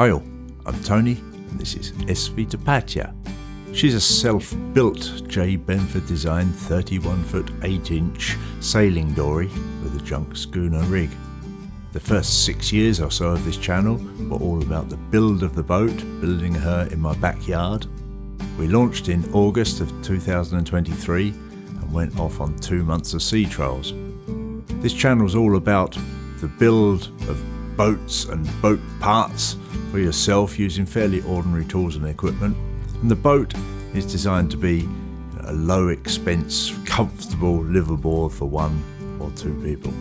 Hi all, I'm Tony and this is SV Tapatya. She's a self-built Jay Benford designed 31-foot 8-inch sailing dory with a junk schooner rig. The first 6 years or so of this channel were all about the build of the boat, building her in my backyard. We launched in August of 2023 and went off on 2 months of sea trials. This channel is all about the build of boats and boat parts for yourself using fairly ordinary tools and equipment. And the boat is designed to be a low expense, comfortable liveaboard for 1 or 2 people.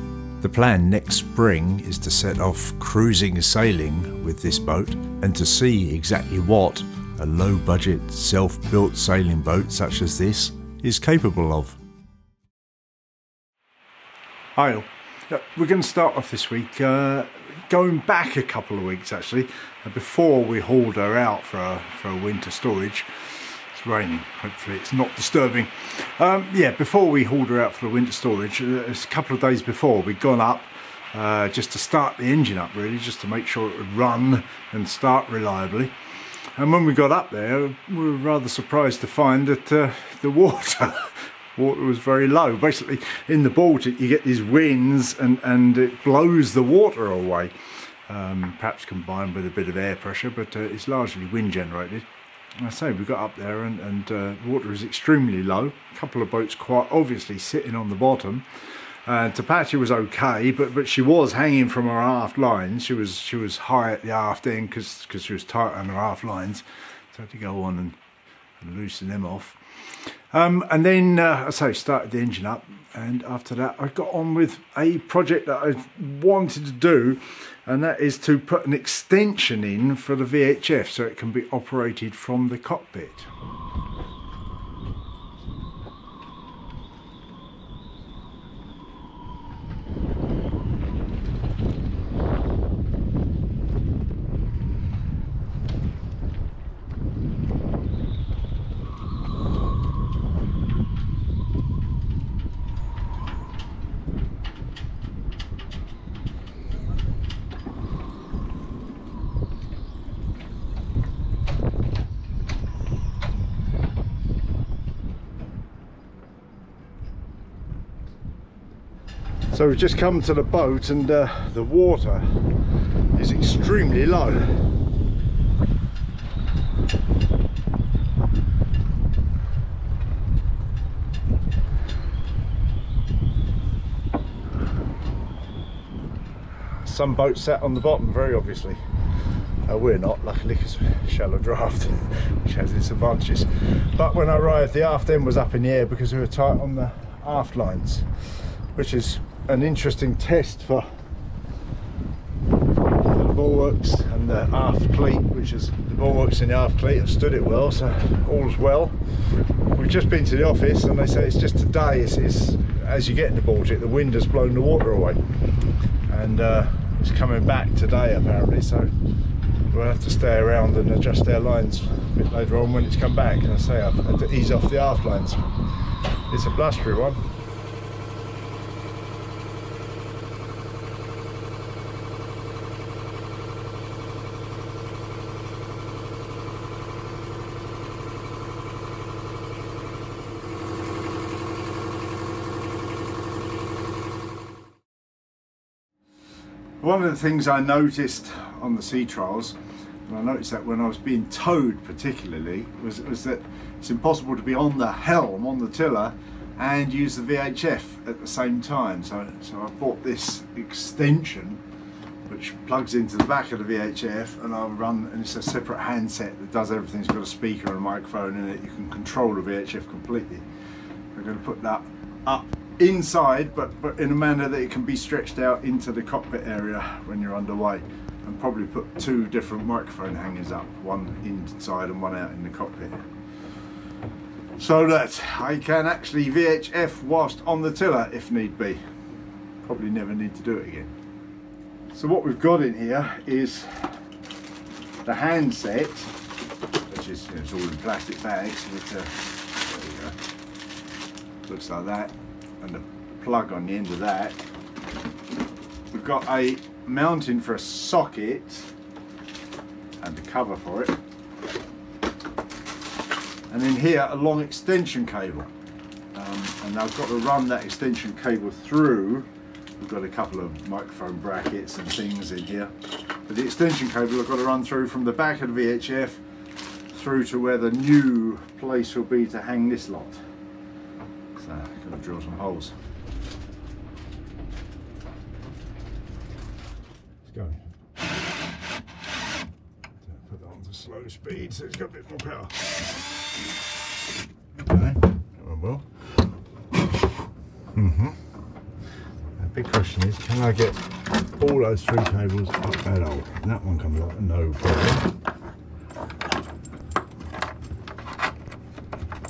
The plan next spring is to set off cruising sailing with this boat and to see exactly what a low budget self-built sailing boat such as this is capable of. Hi all. We're going to start off this week going back a couple of weeks actually, before we hauled her out for a winter storage. It's raining, hopefully it's not disturbing. Yeah, before we hauled her out for the winter storage, a couple of days before, we'd gone up just to start the engine up really, just to make sure it would run and start reliably. And when we got up there, we were rather surprised to find that the water was very low. Basically, in the Baltic, you get these winds and it blows the water away. Perhaps combined with a bit of air pressure, but it's largely wind generated. And I say we got up there and the water is extremely low. A couple of boats quite obviously sitting on the bottom. Tapatya was okay, but she was hanging from her aft lines. She was high at the aft end because she was tight on her aft lines. So I had to go on and loosen them off. And then I started the engine up, and after that I got on with a project that I wanted to do, and that is to put an extension in for the VHF so it can be operated from the cockpit. So we've just come to the boat and the water is extremely low. Some boats sat on the bottom, very obviously. We're not, luckily, because we're shallow draft, which has its advantages. But when I arrived, the aft end was up in the air because we were tight on the aft lines, which is an interesting test for the bulwarks and the aft cleat, which is the bulwarks and the aft cleat have stood it well, so all's well. We've just been to the office and they say it's just today, it's as you get in the Baltic, the wind has blown the water away, and it's coming back today apparently, so we'll have to stay around and adjust our lines a bit later on when it's come back. And I say I've had to ease off the aft lines. It's a blustery one. One of the things I noticed on the sea trials, and I noticed that when I was being towed particularly, was that it's impossible to be on the helm, on the tiller, and use the VHF at the same time. So I bought this extension which plugs into the back of the VHF, and I'll run, and it's a separate handset that does everything. It's got a speaker and a microphone in it. You can control the VHF completely. I'm going to put that up inside, but in a manner that it can be stretched out into the cockpit area when you're underway, and probably put 2 different microphone hangers up, one inside and one out in the cockpit, so that I can actually VHF whilst on the tiller if need be. Probably never need to do it again. So what we've got in here is the handset, which is, it's all in plastic bags with there you go, looks like that, and the plug on the end of that. We've got a mounting for a socket and the cover for it. And in here a long extension cable, and I've got to run that extension cable through. We've got a couple of microphone brackets and things in here, but the extension cable I've got to run through from the back of the VHF through to where the new place will be to hang this lot. So I've got to drill some holes. Let's go. Put that on to slow speed so it's got a bit more power. Okay, that one will. The big question is, can I get all those 3 cables up that hole? And that one comes up, no problem.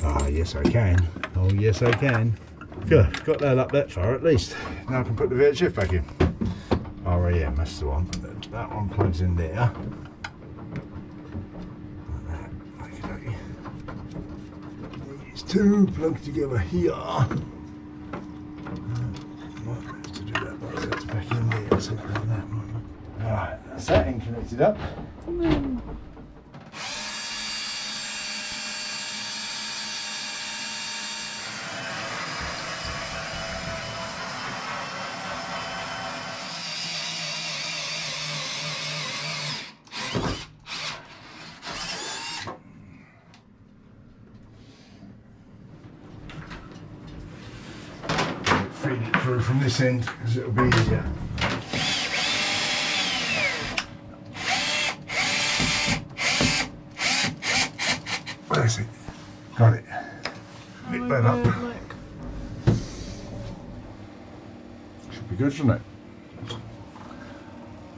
Ah, yes I can. Oh yes I can. Good, got that up that far at least. Now I can put the VHF back in. RAM, that's the one. That one plugs in there. Like that. These two plug together here. To do that, but that's back in there, something like that. Alright, that's that end connected up. Feed it through from this end because it'll be easier. Where's it? Got it. Pick that up. Should be good, shouldn't it?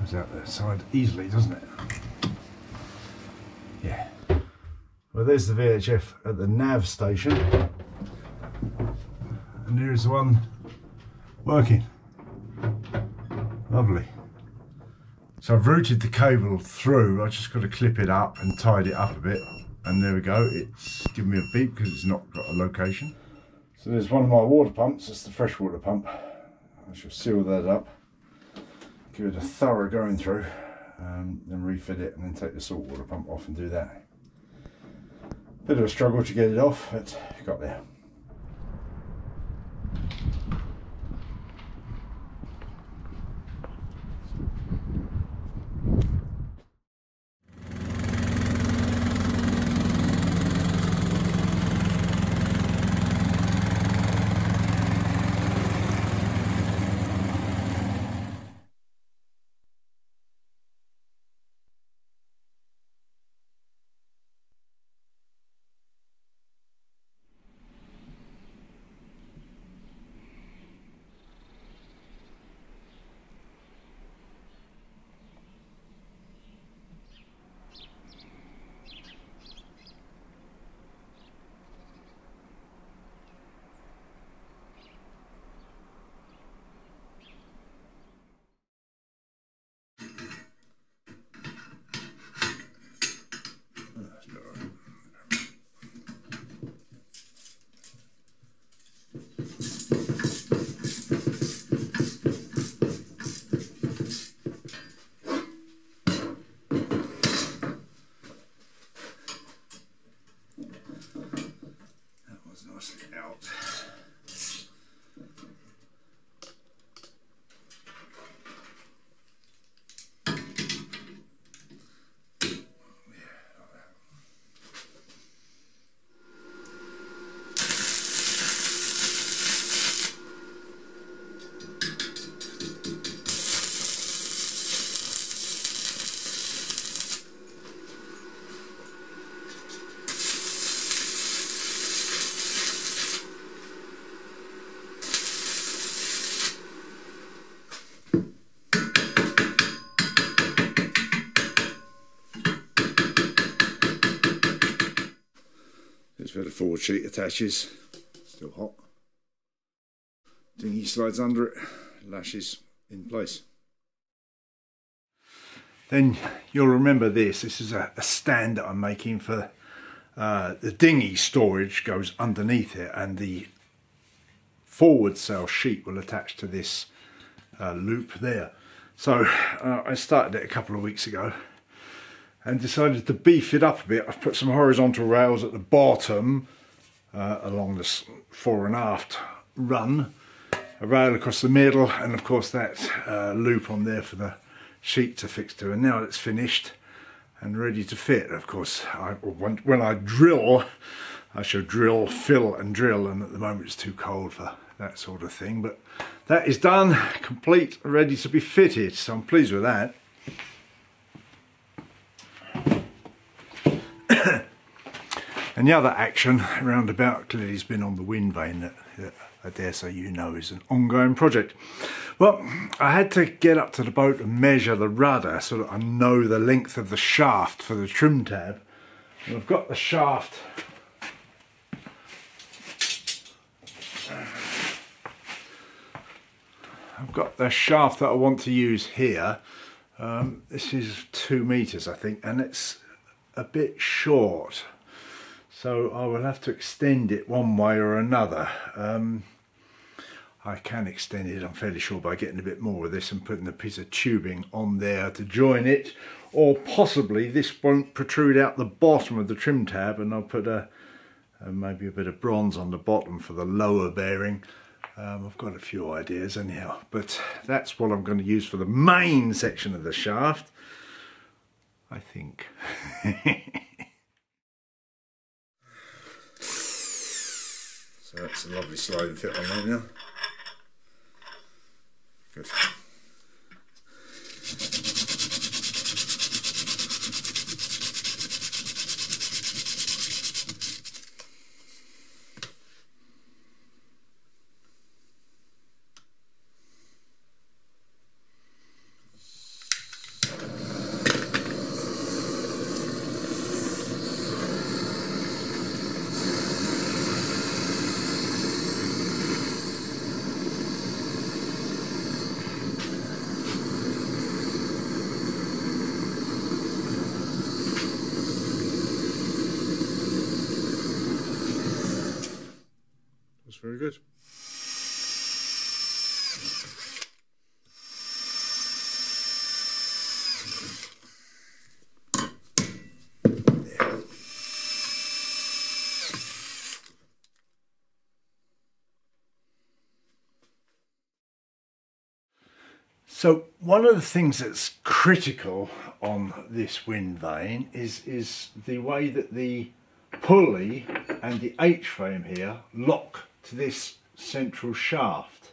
Goes out that side easily, doesn't it? Yeah. Well, there's the VHF at the nav station, and here's the one working. Lovely. So I've routed the cable through. I just got to clip it up and tied it up a bit, and there we go. It's giving me a beep because it's not got a location. So there's one of my water pumps. That's the freshwater pump. I shall seal that up, give it a thorough going through, then refit it, and then take the saltwater pump off and do that. Bit of a struggle to get it off, but got there. That's where the forward sheet attaches. Still hot. Dinghy slides under it, lashes in place. Then you'll remember this. This is a stand that I'm making for the dinghy storage goes underneath it, and the forward sail sheet will attach to this loop there. So I started it a couple of weeks ago, and decided to beef it up a bit. I've put some horizontal rails at the bottom along this fore and aft run, a rail across the middle, and of course that loop on there for the sheet to fix to. And now it's finished and ready to fit. Of course, when I drill, I shall drill, fill and drill, and at the moment it's too cold for that sort of thing. But that is done, complete, ready to be fitted, so I'm pleased with that. And the other action roundabout clearly has been on the Windvane that I dare say you know is an ongoing project. Well, I had to get up to the boat and measure the rudder so that I know the length of the shaft for the trim tab. And I've got the shaft that I want to use here. This is 2 meters, I think, and it's a bit short, so I will have to extend it one way or another. I can extend it, I'm fairly sure, by getting a bit more of this and putting a piece of tubing on there to join it, or possibly this won't protrude out the bottom of the trim tab, and I'll put maybe a bit of bronze on the bottom for the lower bearing. I've got a few ideas anyhow, but that's what I'm going to use for the main section of the shaft, I think. So that's a lovely slide fit on that now. Good. Very good. So one of the things that's critical on this Windvane is the way that the pulley and the H-frame here lock to this central shaft,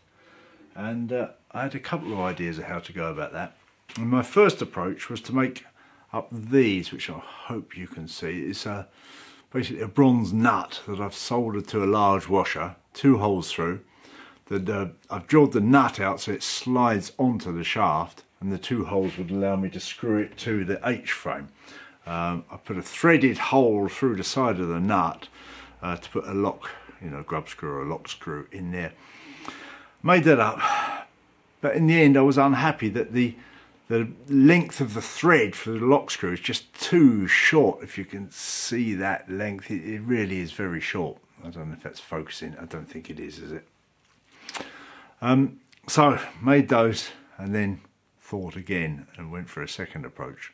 and I had a couple of ideas of how to go about that. And my first approach was to make up these, which I hope you can see. It's basically a bronze nut that I've soldered to a large washer, 2 holes through. I've drilled the nut out so it slides onto the shaft, and the 2 holes would allow me to screw it to the H-frame. I put a threaded hole through the side of the nut to put a lock, grub screw or a lock screw in there. Made that up, but in the end I was unhappy that the length of the thread for the lock screw is just too short. If you can see that length, it really is very short. I don't know if that's focusing. I don't think it is it? So made those and then thought again and went for a second approach.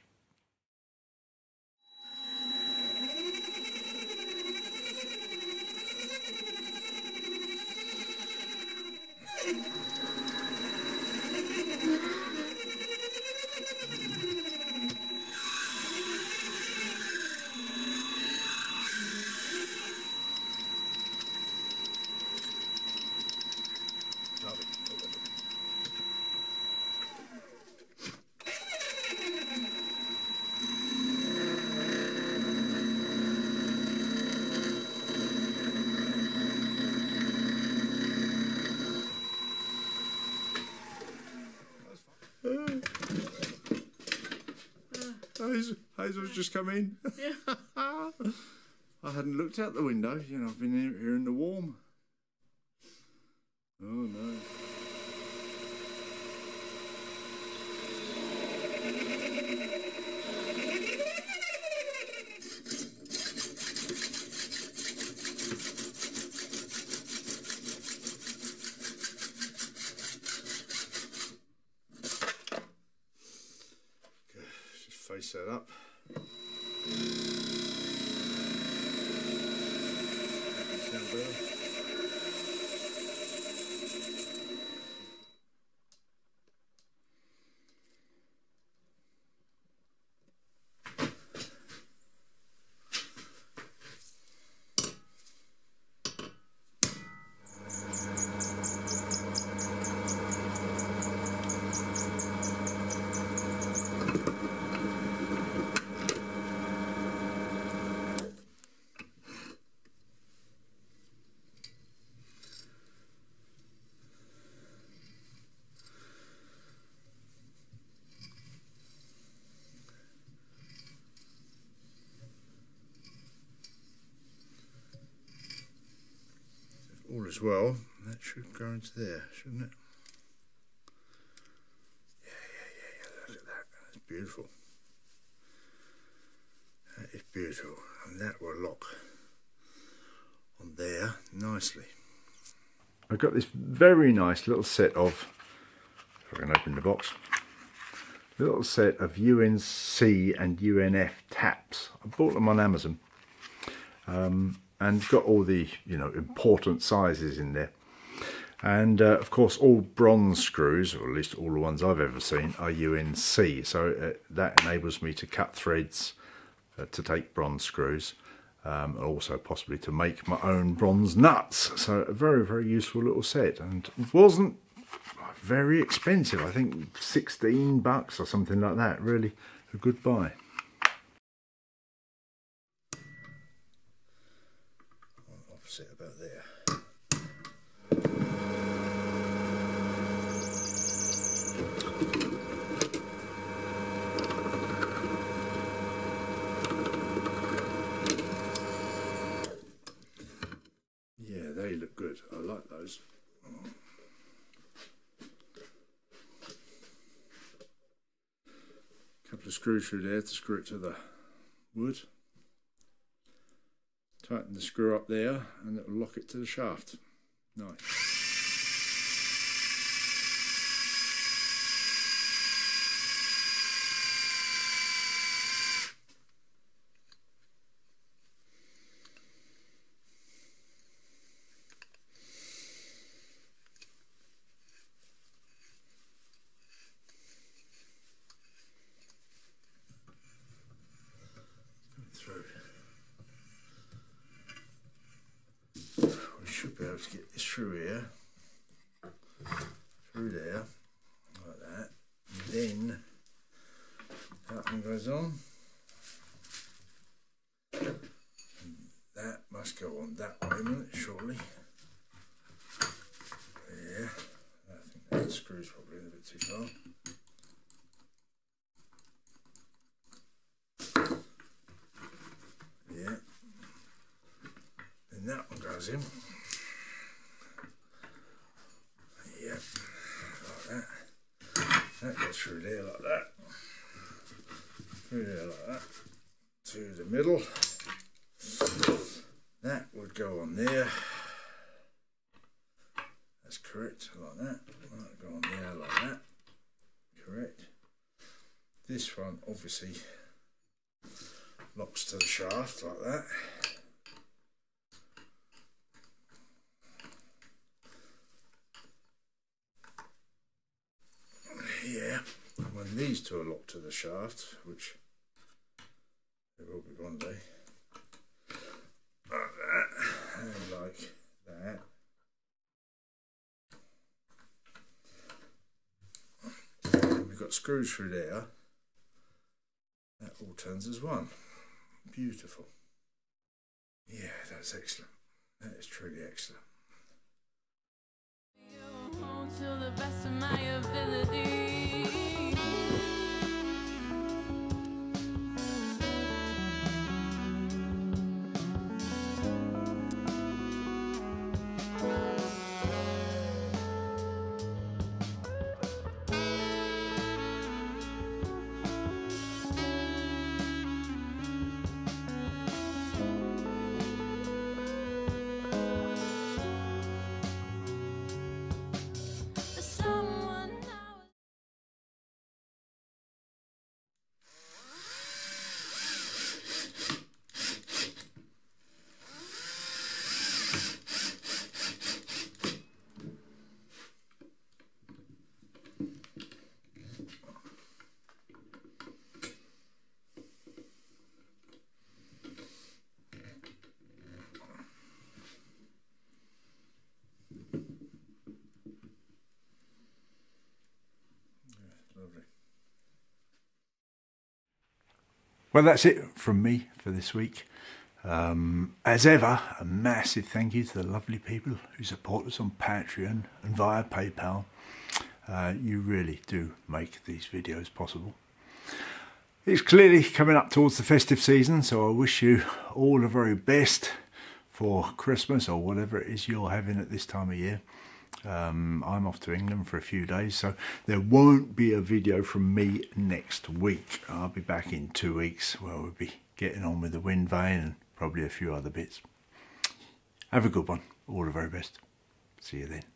Hazel's just come in. Yeah. I hadn't looked out the window, I've been here in the warm. Oh no. Just face that up. All as well, that should go into there, shouldn't it? Yeah, look at that, that's beautiful. That is beautiful, and that will lock on there nicely. I've got this very nice little set of, if I can open the box, little set of UNC and UNF taps. I bought them on Amazon. And got all the, you know, important sizes in there, and of course all bronze screws, or at least all the ones I've ever seen, are UNC, so that enables me to cut threads to take bronze screws, and also possibly to make my own bronze nuts. So a very, very useful little set, and it wasn't very expensive. I think 16 bucks or something like that. Really a good buy. Opposite about there. Yeah, they look good. I like those. Couple of screws through there to screw it to the wood. Tighten the screw up there and it will lock it to the shaft. Nice. Through. Should be able to get this through here, through there, like that, and then that one goes on, and that must go on that way, won't it, surely? Yeah, I think that screw's probably a bit too far. Yeah, then that one goes in. Yep, like that. That goes through there like that. Through there like that. To the middle. That would go on there. That's correct, like that. That would go on there like that. Correct. This one obviously locks to the shaft like that. Yeah, when these two are locked to the shaft, which they will be one day, like that, and like that. And we've got screws through there, that all turns as one. Beautiful. Yeah, that's excellent. That is truly excellent. To the best of my ability. Well, that's it from me for this week. As ever, a massive thank you to the lovely people who support us on Patreon and via PayPal. You really do make these videos possible. It's clearly coming up towards the festive season, so I wish you all the very best for Christmas or whatever it is you're having at this time of year. I'm off to England for a few days, so there won't be a video from me next week. I'll be back in 2 weeks where we'll be getting on with the Windvane and probably a few other bits. Have a good one. All the very best. See you then.